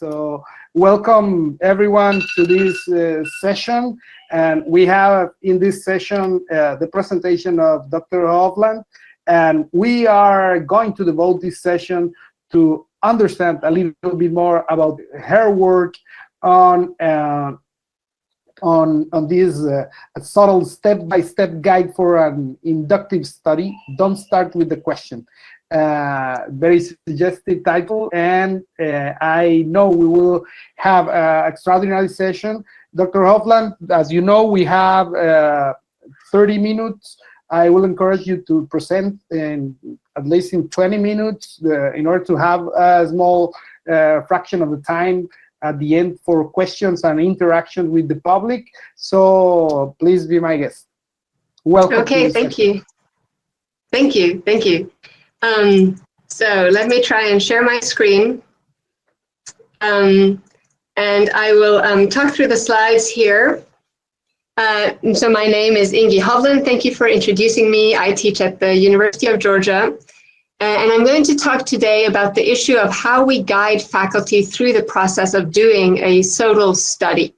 So welcome everyone to this session. And we have in this session the presentation of Dr. Hovland. And we are going to devote this session to understand a little bit more about her work on this subtle step-by-step guide for an inductive study. Don't start with the question. Very suggestive title, and I know we will have an extraordinary session. Dr. Hovland, as you know, we have 30 minutes. I will encourage you to present in at least in 20 minutes in order to have a small fraction of the time at the end for questions and interaction with the public. So please be my guest. Welcome. Okay, thank you. Thank you. So let me try and share my screen. And I will talk through the slides here. So my name is Ingi Hovland. Thank you for introducing me. I teach at the University of Georgia. And I'm going to talk today about the issue of how we guide faculty through the process of doing a SoTL study.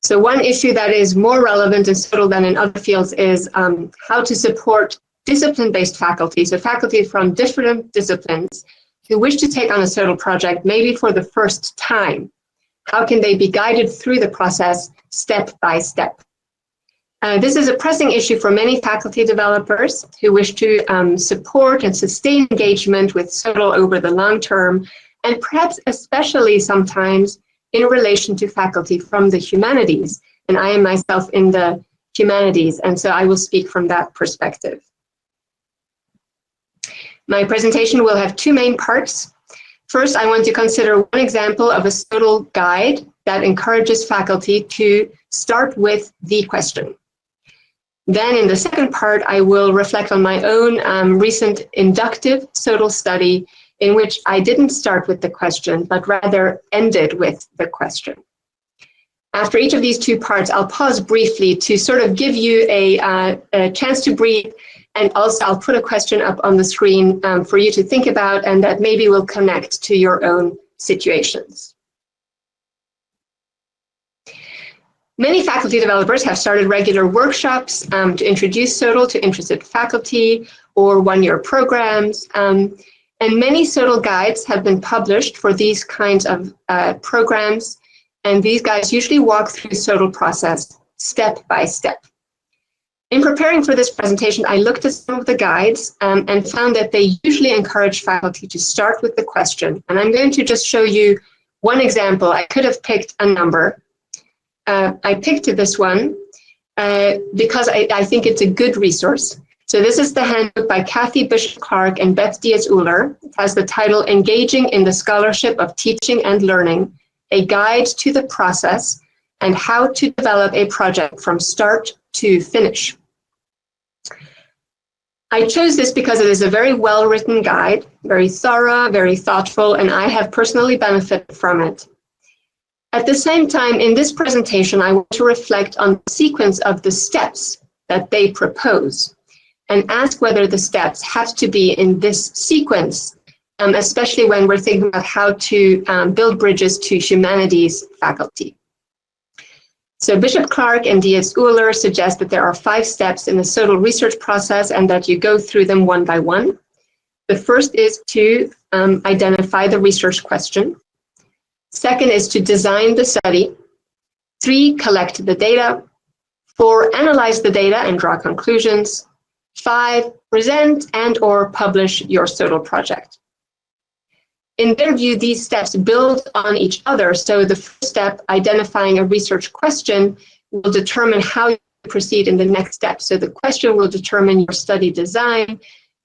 So one issue that is more relevant in SoTL than in other fields is how to support discipline-based faculty, so faculty from different disciplines who wish to take on a SoTL project maybe for the first time. How can they be guided through the process step by step? This is a pressing issue for many faculty developers who wish to support and sustain engagement with SoTL over the long term, and perhaps especially sometimes in relation to faculty from the humanities. And I am myself in the humanities, and so I will speak from that perspective. My presentation will have two main parts. First, I want to consider one example of a SoTL guide that encourages faculty to start with the question. Then in the second part, I will reflect on my own recent inductive SoTL study in which I didn't start with the question, but rather ended with the question. After each of these two parts, I'll pause briefly to sort of give you a chance to breathe, and also I'll put a question up on the screen for you to think about and that maybe will connect to your own situations. Many faculty developers have started regular workshops to introduce SoTL to interested faculty or one-year programs. And many SoTL guides have been published for these kinds of programs. And these guides usually walk through the SoTL process step by step. In preparing for this presentation, I looked at some of the guides and found that they usually encourage faculty to start with the question. And I'm going to just show you one example. I could have picked a number. I picked this one because I think it's a good resource. So this is the handbook by Kathy Bishop-Clark and Beth Diaz-Uller. It has the title, Engaging in the Scholarship of Teaching and Learning, a Guide to the Process and How to Develop a Project from Start to Finish. I chose this because it is a very well-written guide, very thorough, very thoughtful, and I have personally benefited from it. At the same time, in this presentation, I want to reflect on the sequence of the steps that they propose and ask whether the steps have to be in this sequence, especially when we're thinking about how to build bridges to humanities faculty. So Bishop-Clark and Diaz-Uller suggest that there are 5 steps in the SoTL research process and that you go through them one by one. The first is to identify the research question. Second is to design the study. 3, collect the data. 4, analyze the data and draw conclusions. 5, present and/or publish your SoTL project. In their view, these steps build on each other. So the first step, identifying a research question, will determine how you proceed in the next step. So the question will determine your study design,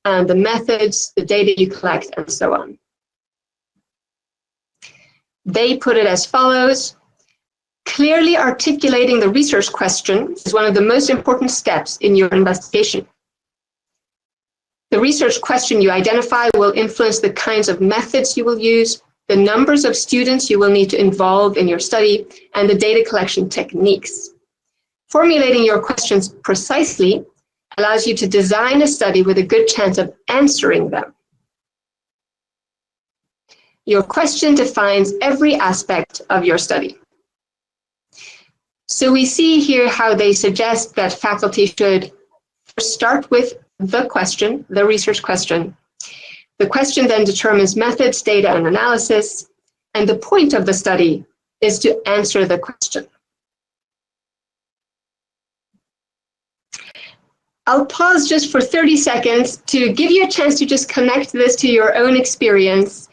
the methods, the data you collect, and so on. They put it as follows. Clearly articulating the research question is one of the most important steps in your investigation. The research question you identify will influence the kinds of methods you will use, the numbers of students you will need to involve in your study, and the data collection techniques. Formulating your questions precisely allows you to design a study with a good chance of answering them. Your question defines every aspect of your study. So we see here how they suggest that faculty should start with the question, the research question. The question then determines methods, data, and analysis, and the point of the study is to answer the question. I'll pause just for 30 seconds to give you a chance to just connect this to your own experience,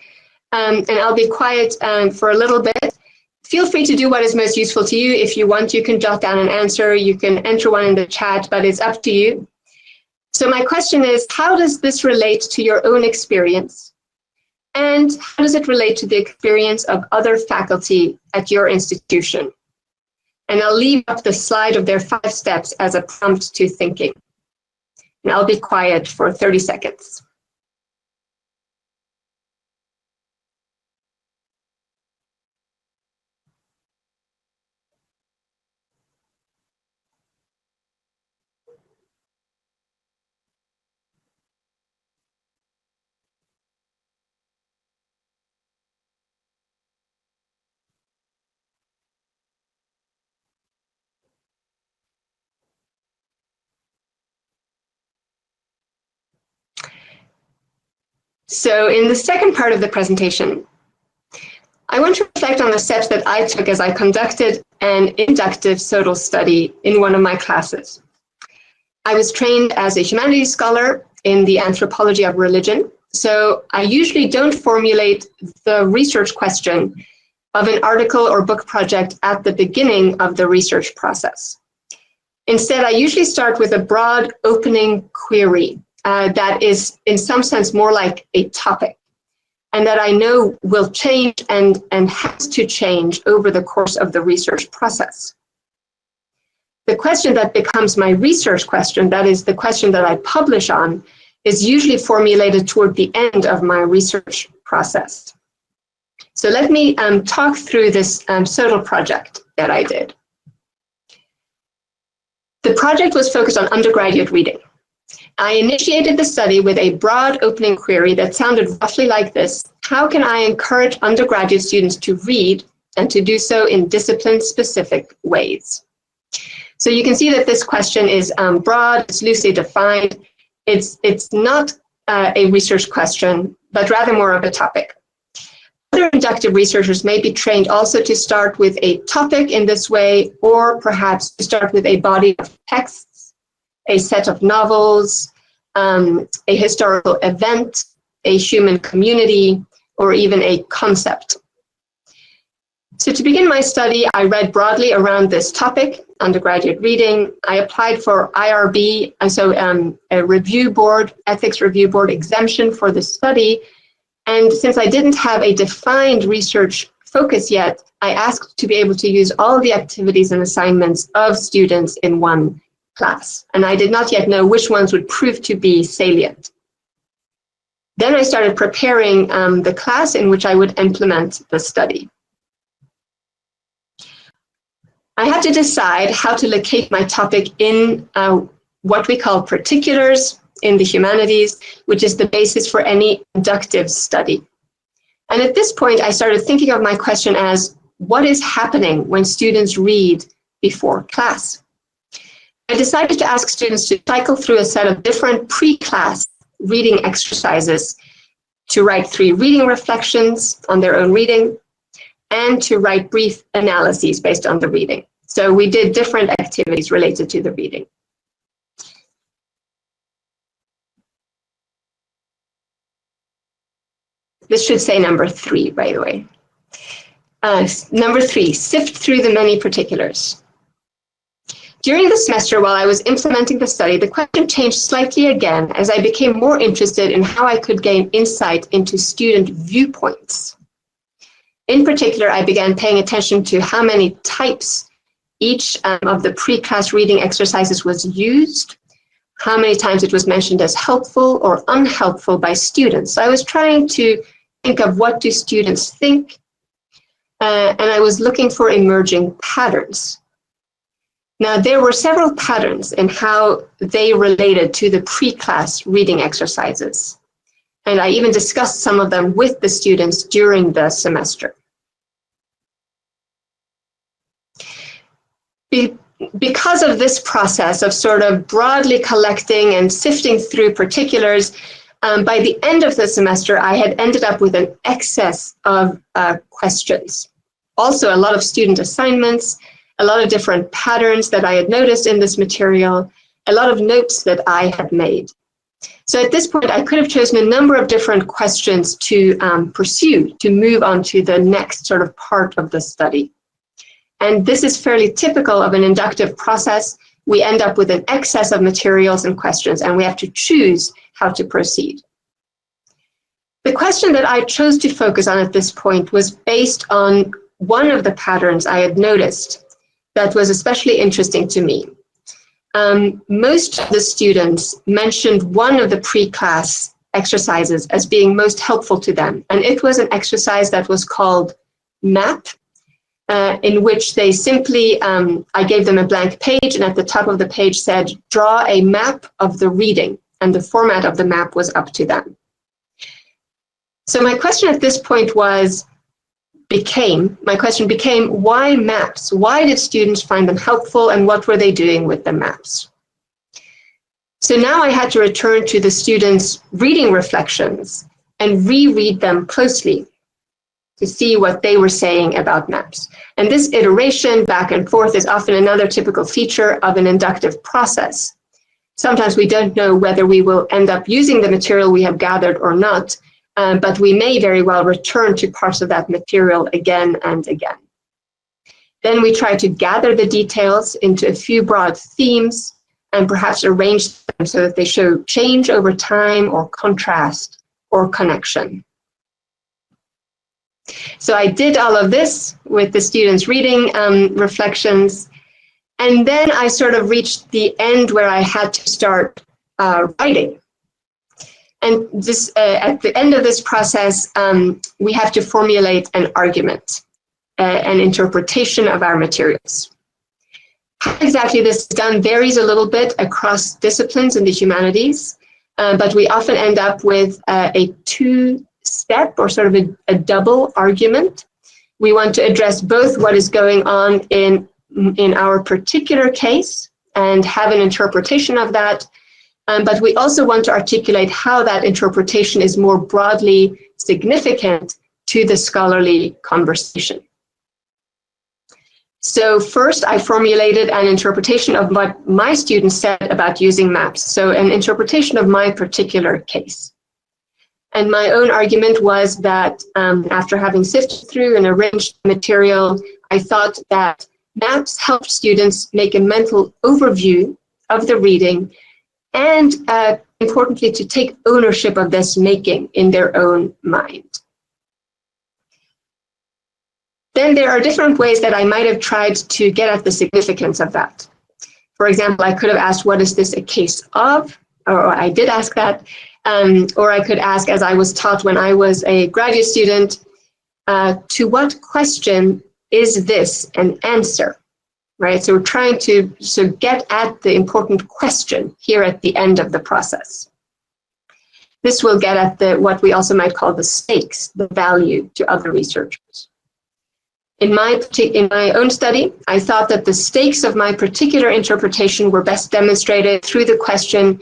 and I'll be quiet for a little bit. Feel free to do what is most useful to you. If you want, you can jot down an answer, you can enter one in the chat, but it's up to you. So my question is, how does this relate to your own experience? And how does it relate to the experience of other faculty at your institution? And I'll leave up the slide of their 5 steps as a prompt to thinking. And I'll be quiet for 30 seconds. So in the second part of the presentation, I want to reflect on the steps that I took as I conducted an inductive SoTL study in one of my classes. I was trained as a humanities scholar in the anthropology of religion, so I usually don't formulate the research question of an article or book project at the beginning of the research process. Instead, I usually start with a broad opening query that is in some sense more like a topic, and that I know will change and has to change over the course of the research process. The question that becomes my research question, that is the question that I publish on, is usually formulated toward the end of my research process. So let me talk through this SoTL project that I did. The project was focused on undergraduate reading. I initiated the study with a broad opening query that sounded roughly like this: how can I encourage undergraduate students to read and to do so in discipline-specific ways? So you can see that this question is broad, it's loosely defined. It's not a research question, but rather more of a topic. Other inductive researchers may be trained also to start with a topic in this way, or perhaps to start with a body of texts, a set of novels, a historical event, a human community, or even a concept. So to begin my study, I read broadly around this topic, undergraduate reading. I applied for IRB, and so a review board, ethics review board exemption for the study. And since I didn't have a defined research focus yet, I asked to be able to use all the activities and assignments of students in one class. And I did not yet know which ones would prove to be salient. Then I started preparing the class in which I would implement the study. I had to decide how to locate my topic in what we call particulars in the humanities, which is the basis for any inductive study. And at this point, I started thinking of my question as, what is happening when students read before class? I decided to ask students to cycle through a set of different pre-class reading exercises, to write 3 reading reflections on their own reading, and to write brief analyses based on the reading. So we did different activities related to the reading. This should say number 3, by the way. Number 3, sift through the many particulars. During the semester, while I was implementing the study, the question changed slightly again as I became more interested in how I could gain insight into student viewpoints. In particular, I began paying attention to how many types each of the pre-class reading exercises was used, how many times it was mentioned as helpful or unhelpful by students. So I was trying to think of what do students think, and I was looking for emerging patterns. Now, there were several patterns in how they related to the pre-class reading exercises. And I even discussed some of them with the students during the semester. Because of this process of sort of broadly collecting and sifting through particulars, by the end of the semester, I had ended up with an excess of questions. Also, a lot of student assignments, a lot of different patterns that I had noticed in this material, a lot of notes that I had made. So at this point, I could have chosen a number of different questions to pursue, to move on to the next sort of part of the study. And this is fairly typical of an inductive process. We end up with an excess of materials and questions, and we have to choose how to proceed. The question that I chose to focus on at this point was based on one of the patterns I had noticed that was especially interesting to me. Most of the students mentioned one of the pre-class exercises as being most helpful to them, and it was an exercise that was called MAP, in which they simply, I gave them a blank page, and at the top of the page said, draw a map of the reading, and the format of the map was up to them. So my question at this point became, why maps? Why did students find them helpful, and what were they doing with the maps? So now I had to return to the students' reading reflections and reread them closely to see what they were saying about maps. And this iteration back and forth is often another typical feature of an inductive process. Sometimes we don't know whether we will end up using the material we have gathered or not, but we may very well return to parts of that material again and again. Then we try to gather the details into a few broad themes and perhaps arrange them so that they show change over time or contrast or connection. So I did all of this with the students' reading reflections, and then I sort of reached the end where I had to start writing. And this, at the end of this process, we have to formulate an argument, an interpretation of our materials. How exactly this is done varies a little bit across disciplines in the humanities, but we often end up with a two-step or sort of a double argument. We want to address both what is going on in our particular case and have an interpretation of that, but we also want to articulate how that interpretation is more broadly significant to the scholarly conversation. So first, I formulated an interpretation of what my students said about using maps, so an interpretation of my particular case. And my own argument was that after having sifted through and arranged material, I thought that maps helped students make a mental overview of the reading and, importantly, to take ownership of this making in their own mind. Then there are different ways that I might have tried to get at the significance of that. For example, I could have asked, what is this a case of? Or I did ask that. Or I could ask, as I was taught when I was a graduate student, to what question is this an answer? Right? So we're trying to get at the important question here at the end of the process. This will get at what we also might call the stakes, the value to other researchers. In my own study, I thought that the stakes of my particular interpretation were best demonstrated through the question,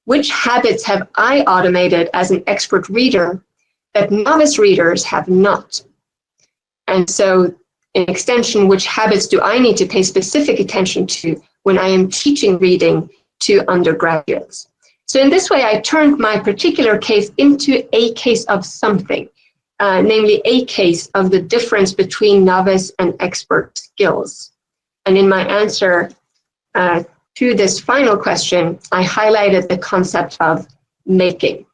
which habits have I automated as an expert reader that novice readers have not? And so, in extension, which habits do I need to pay specific attention to when I am teaching reading to undergraduates? So in this way, I turned my particular case into a case of something. Namely a case of the difference between novice and expert skills. And in my answer to this final question, I highlighted the concept of making.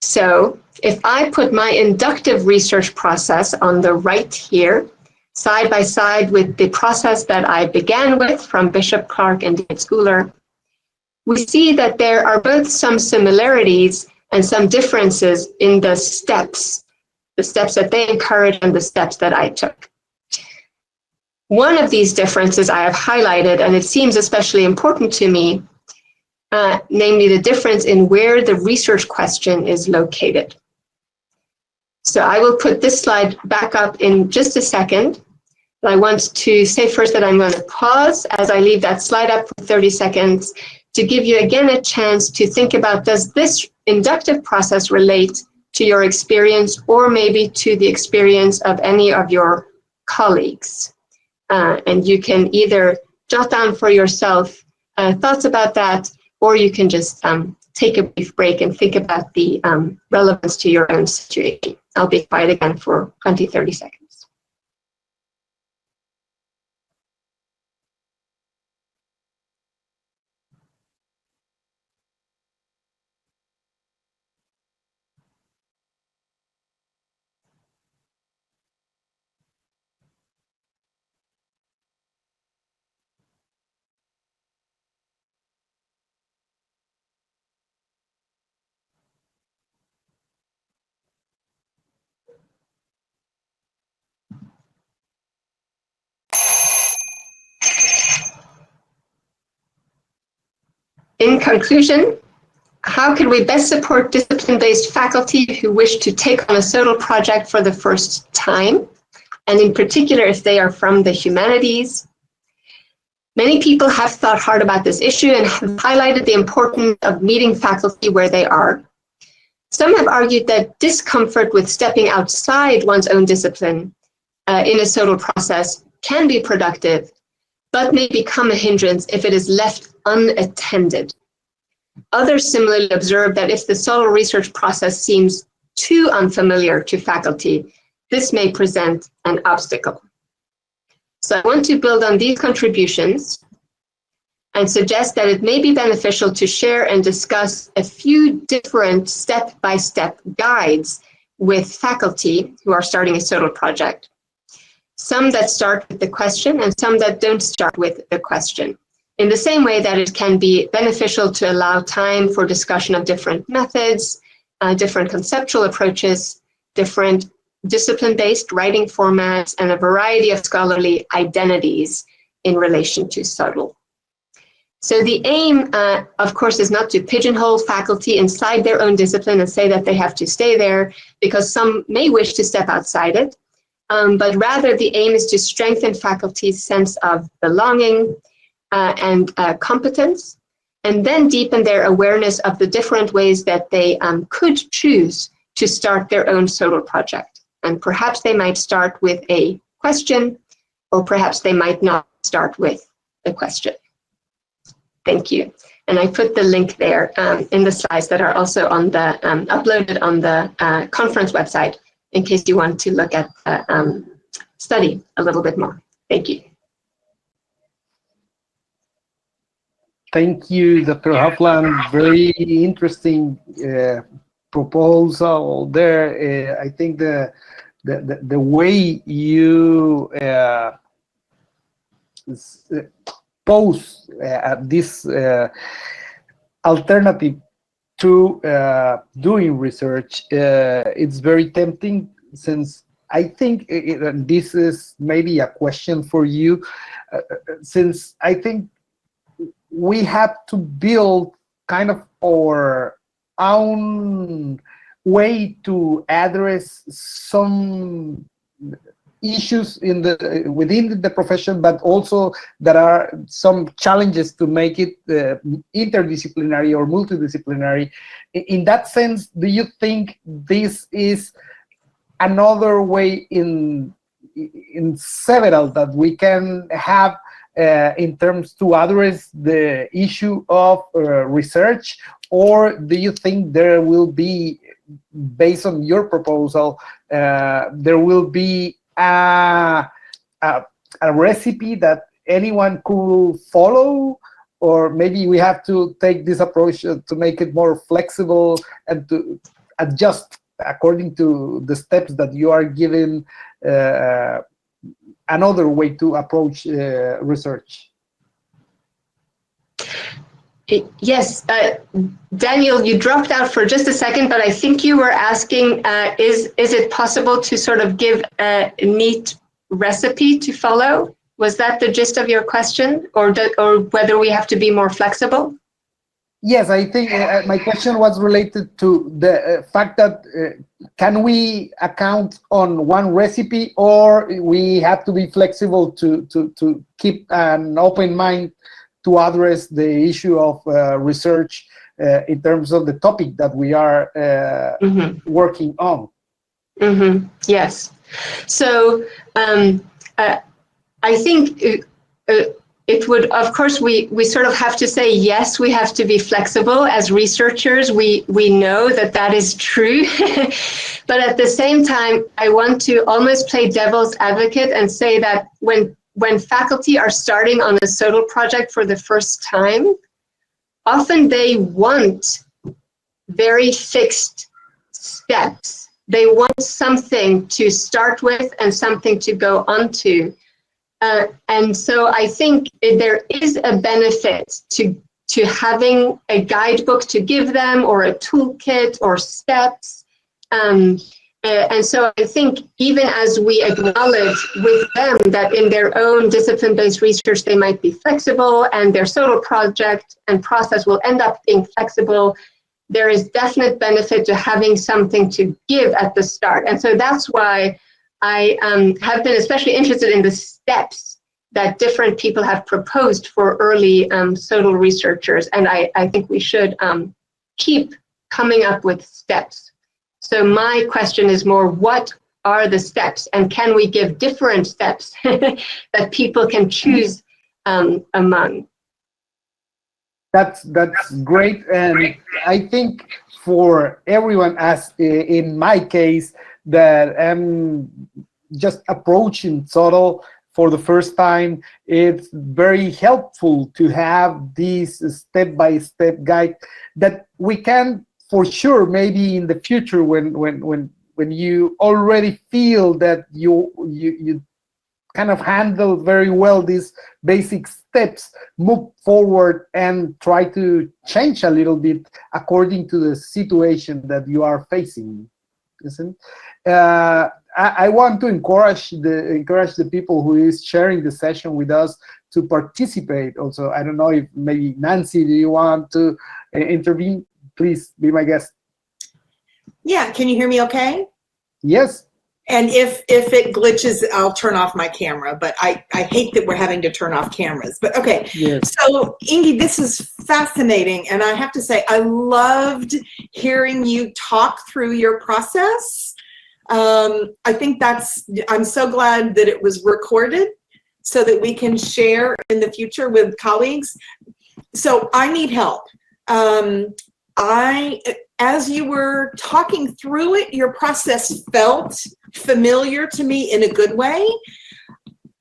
So if I put my inductive research process on the right here, side by side with the process that I began with from Bishop Clark and David Schooler, we see that there are both some similarities and some differences in the steps that they encourage and the steps that I took. One of these differences I have highlighted, and it seems especially important to me, namely the difference in where the research question is located. So I will put this slide back up in just a second. But I want to say first that I'm going to pause as I leave that slide up for 30 seconds to give you again a chance to think about, does this inductive process relate to your experience or maybe to the experience of any of your colleagues? And you can either jot down for yourself thoughts about that, or you can just take a brief break and think about the relevance to your own situation. I'll be quiet again for 20, 30 seconds. In conclusion, how can we best support discipline-based faculty who wish to take on a SoTL project for the first time, and in particular if they are from the humanities? Many people have thought hard about this issue and have highlighted the importance of meeting faculty where they are. Some have argued that discomfort with stepping outside one's own discipline in a SoTL process can be productive, but may become a hindrance if it is left unattended. Others similarly observe that if the SoTL research process seems too unfamiliar to faculty, this may present an obstacle. So I want to build on these contributions and suggest that it may be beneficial to share and discuss a few different step-by-step guides with faculty who are starting a SoTL project. Some that start with the question and some that don't start with the question. In the same way that it can be beneficial to allow time for discussion of different methods, different conceptual approaches, different discipline-based writing formats, and a variety of scholarly identities in relation to SoTL. So the aim, of course, is not to pigeonhole faculty inside their own discipline and say that they have to stay there, because some may wish to step outside it. But rather the aim is to strengthen faculty's sense of belonging and competence, and then deepen their awareness of the different ways that they could choose to start their own SoTL project. And perhaps they might start with a question, or perhaps they might not start with a question. Thank you. And I put the link there in the slides that are also on the uploaded on the conference website, in case you want to look at the study a little bit more. Thank you. Thank you, Dr. Hofland. Very interesting proposal there. I think the way you pose this alternative to doing research, it's very tempting, since I think this is maybe a question for you, since I think we have to build kind of our own way to address some issues within the profession, but also there are some challenges to make it interdisciplinary or multidisciplinary. In that sense, do you think this is another way in several that we can have in terms to address the issue of research, or do you think there will be, based on your proposal, there will be a recipe that anyone could follow, or maybe we have to take this approach to make it more flexible and to adjust according to the steps that you are giving another way to approach research? Yes, Daniel, you dropped out for just a second, but I think you were asking, is it possible to sort of give a neat recipe to follow? Was that the gist of your question, or whether we have to be more flexible? Yes, I think my question was related to the fact that can we account on one recipe, or we have to be flexible to keep an open mind to address the issue of research in terms of the topic that we are working on. Yes. So I think it would, of course, we sort of have to say, yes, we have to be flexible as researchers. We know that that is true. But at the same time, I want to almost play devil's advocate and say that when faculty are starting on a SoTL project for the first time, often they want very fixed steps. They want something to start with and something to go on to. And so I think there is a benefit to having a guidebook to give them, or a toolkit or steps. And so I think even as we acknowledge with them that in their own discipline-based research they might be flexible, and their SoTL project and process will end up being flexible, there is definite benefit to having something to give at the start. And so that's why I have been especially interested in the steps that different people have proposed for early SoTL researchers. And I think we should keep coming up with steps. So my question is more, what are the steps? And can we give different steps that people can choose among? That's great. And I think for everyone, as in my case, that I'm just approaching SoTL for the first time, it's very helpful to have this step-by-step guide that we can, for sure, maybe in the future, when you already feel that you kind of handle very well these basic steps, move forward and try to change a little bit according to the situation that you are facing. Isn't? I want to encourage the people who is sharing the session with us to participate also. I don't know if maybe Nancy, do you want to intervene? Please be my guest. Yeah, can you hear me okay? Yes. And if it glitches, I'll turn off my camera, but I hate that we're having to turn off cameras. But okay, yes. So Ingi, this is fascinating. And I have to say, I loved hearing you talk through your process. I think I'm so glad that it was recorded so that we can share in the future with colleagues. So I need help. As you were talking through it, your process felt familiar to me in a good way.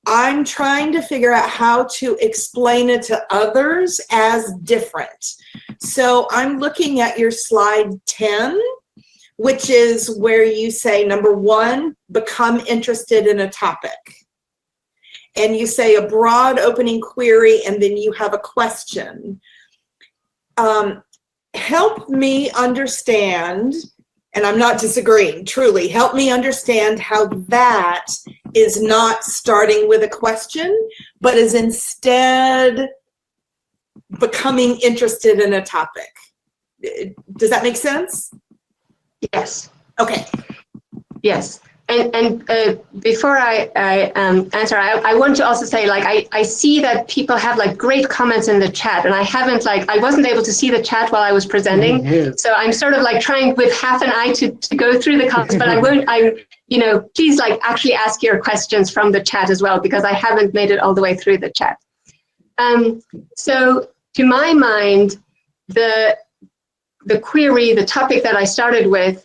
I'm trying to figure out how to explain it to others as different. So I'm looking at your slide 10, which is where you say, number 1, become interested in a topic. And you say a broad opening query, and then you have a question. Help me understand, and I'm not disagreeing, truly, help me understand how that is not starting with a question, but is instead becoming interested in a topic. Does that make sense? Yes. Okay. Yes. And before I answer, I want to also say, like, I see that people have like great comments in the chat, and I wasn't able to see the chat while I was presenting. Yes. So I'm sort of like trying with half an eye to go through the comments, but please like actually ask your questions from the chat as well, because I haven't made it all the way through the chat. So to my mind, the query, the topic that I started with,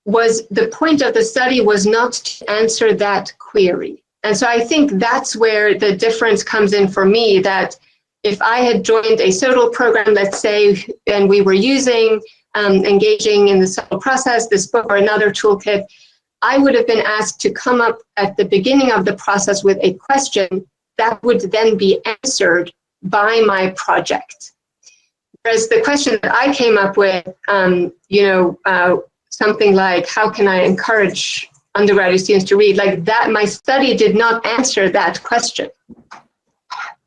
was the point of the study was not to answer that query. And so I think that's where the difference comes in for me, that if I had joined a SoTL program, let's say, and we were using, engaging in the SoTL process, this book or another toolkit, I would have been asked to come up at the beginning of the process with a question that would then be answered by my project. Whereas the question that I came up with, something like, how can I encourage undergraduate students to read? Like that, my study did not answer that question.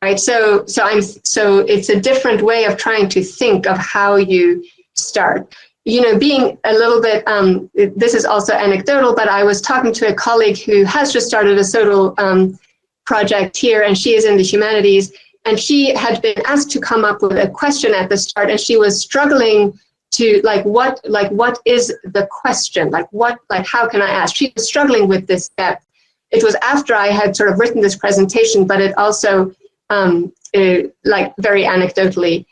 right? So it's a different way of trying to think of how you start. Being a little bit, this is also anecdotal, but I was talking to a colleague who has just started a SoTL project here, and she is in the humanities, and she had been asked to come up with a question at the start, and she was struggling to what is the question? How can I ask? She was struggling with this step. It was after I had sort of written this presentation, but it also, very anecdotally,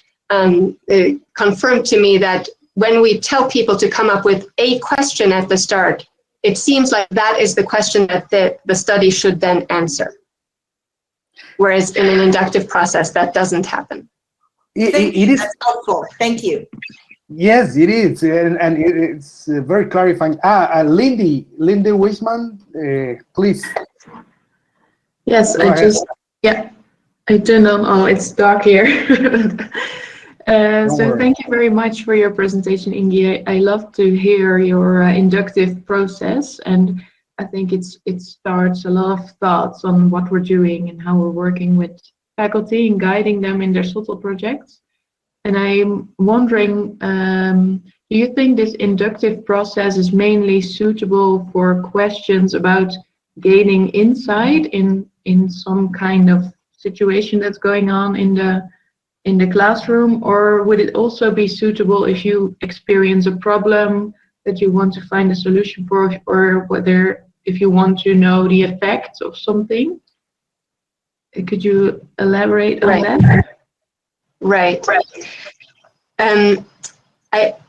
confirmed to me that when we tell people to come up with a question at the start, it seems like that is the question that the study should then answer. Whereas in an inductive process, that doesn't happen. It is helpful. Thank you. Yes, it is, and it's very clarifying. Lindy Wisman, please. Yes, Go ahead. I turned on. Oh, it's dark here. So worry. thank you very much for your presentation, Ingi. I love to hear your inductive process, and I think it starts a lot of thoughts on what we're doing and how we're working with faculty and guiding them in their SoTL projects. And I'm wondering, do you think this inductive process is mainly suitable for questions about gaining insight in some kind of situation that's going on in the classroom, or would it also be suitable if you experience a problem that you want to find a solution for, or whether if you want to know the effects of something? Could you elaborate on that? Right.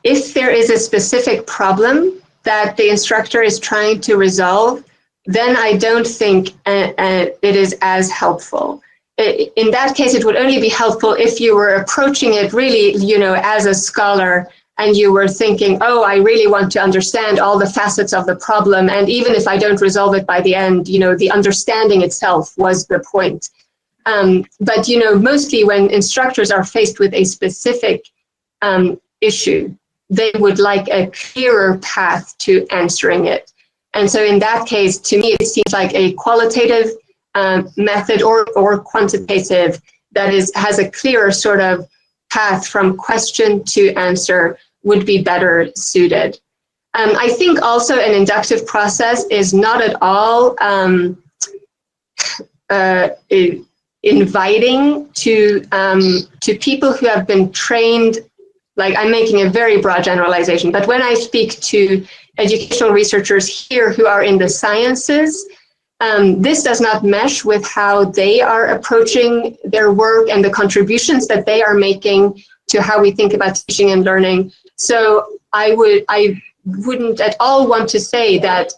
If there is a specific problem that the instructor is trying to resolve, then I don't think it is as helpful. In that case, it would only be helpful if you were approaching it really, as a scholar, and you were thinking, oh, I really want to understand all the facets of the problem, and even if I don't resolve it by the end, the understanding itself was the point. But mostly when instructors are faced with a specific issue, they would like a clearer path to answering it. And so in that case, to me, it seems like a qualitative method or quantitative that has a clearer sort of path from question to answer would be better suited. I think also an inductive process is not at all inviting to people who have been trained. Like, I'm making a very broad generalization, but when I speak to educational researchers here who are in the sciences, this does not mesh with how they are approaching their work and the contributions that they are making to how we think about teaching and learning. So I wouldn't at all want to say that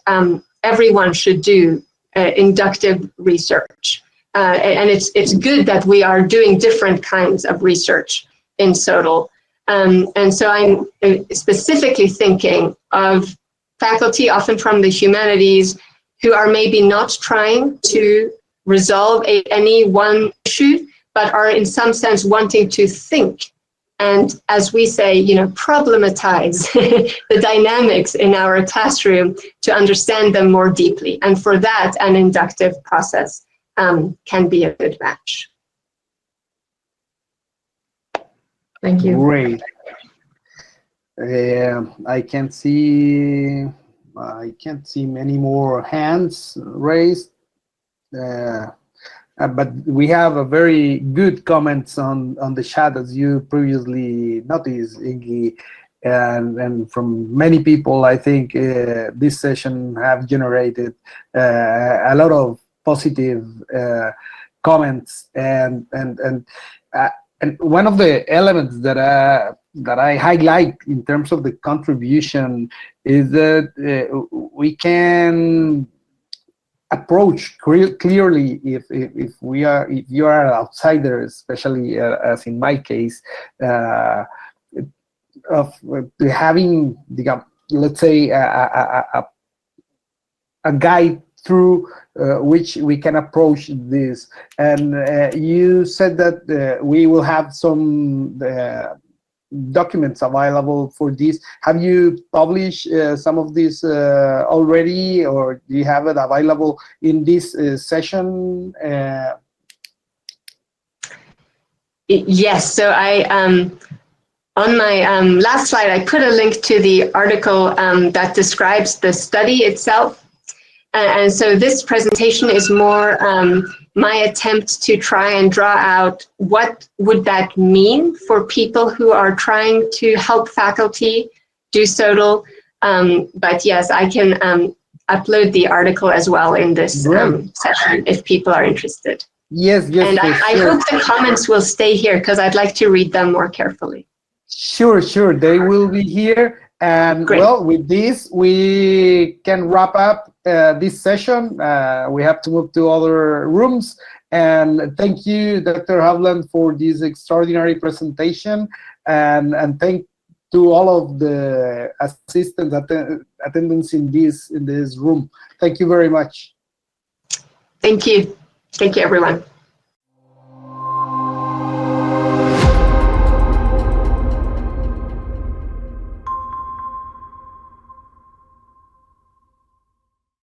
everyone should do inductive research. And it's good that we are doing different kinds of research in SoTL. And so I'm specifically thinking of faculty, often from the humanities, who are maybe not trying to resolve any one issue, but are in some sense wanting to think and, as we say, problematize the dynamics in our classroom to understand them more deeply. And for that, an inductive process can be a good match. Thank you. Great. I can't see many more hands raised, but we have a very good comments on the chat, as you previously noticed, Ingi, and from many people. I think this session have generated a lot of positive comments, and one of the elements that I highlight in terms of the contribution is that we can approach clearly if you are an outsider, especially as in my case, of having, let's say, a guide through which we can approach this. And you said that we will have some documents available for this. Have you published some of this already, or do you have it available in this session? Yes, so I on my last slide, I put a link to the article that describes the study itself. And so this presentation is more my attempt to try and draw out what would that mean for people who are trying to help faculty do SoTL. But yes, I can upload the article as well in this session if people are interested. Yes, yes, and I sure. hope the comments will stay here because I'd like to read them more carefully. Sure, sure, they will be here. And Great. well, with this, we can wrap up this session. We have to move to other rooms. And thank you, Dr. Hovland, for this extraordinary presentation. And thank to all of the assistants, attendants in this room. Thank you very much. Thank you. Thank you, everyone.